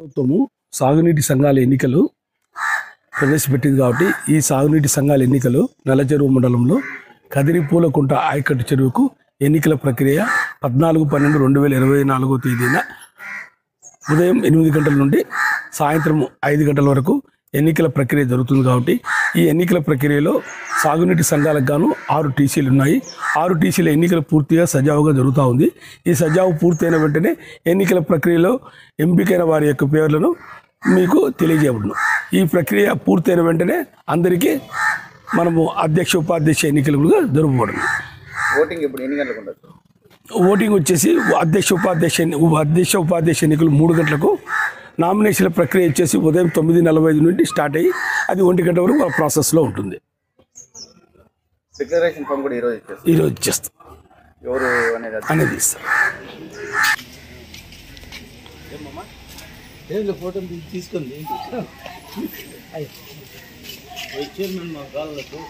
ప్రభుత్వము సాగునీటి సంఘాల ఎన్నికలు ప్రవేశపెట్టింది కాబట్టి ఈ సాగునీటి సంఘాల ఎన్నికలు నల్లచెరువు మండలంలో కదిరిపూలకుంట ఆయకట్టు చెరువుకు ఎన్నికల ప్రక్రియ 14/12/2024 తేదీన ఉదయం 8 గంటల నుండి సాయంత్రం 5 గంటల వరకు ఎన్నికల ప్రక్రియ జరుగుతుంది కాబట్టి ఈ ఎన్నికల ప్రక్రియలో సాగునీటి సంఘాలకు గాను 6 టీసీలు ఉన్నాయి. 6 టీసీల ఎన్నికలు పూర్తిగా సజావుగా జరుగుతూ ఉంది. ఈ సజావు పూర్తయిన వెంటనే ఎన్నికల ప్రక్రియలో ఎంపికైన వారి యొక్క పేర్లను మీకు తెలియజేయబడును. ఈ ప్రక్రియ పూర్తయిన వెంటనే అందరికీ మనము అధ్యక్ష ఉపాధ్యక్ష ఎన్నికలుగా జరుపుబడును. ఓటింగ్ ఇప్పుడు ఎన్ని గంటలకు ఉండదు? ఓటింగ్ వచ్చేసి అధ్యక్ష ఉపాధ్యక్ష ఎన్నికలు 3 గంటలకు, నామినేషన్ల ప్రక్రియ వచ్చేసి ఉదయం 9:45 నుండి స్టార్ట్ అయ్యి అది 1 గంట వరకు ప్రాసెస్లో ఉంటుంది. డిక్లరేషన్ ఫామ్ కూడా ఈరోజు ఇచ్చేస్తాం. ఎవరు అనేది ఇస్తాం. ఫోటో తీసుకుంది చైర్మన్ మా కాళ్ళకు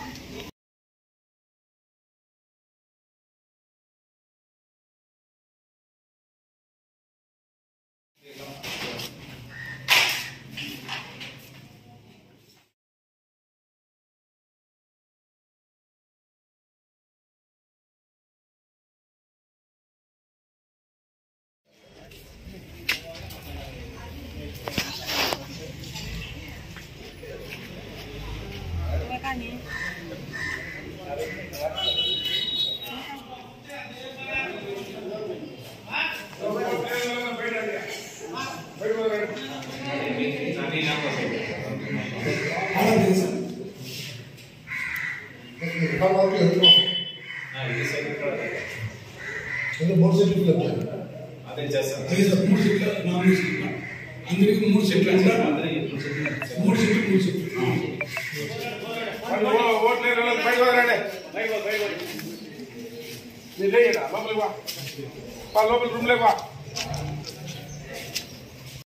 లోపల రూమ్ లేవా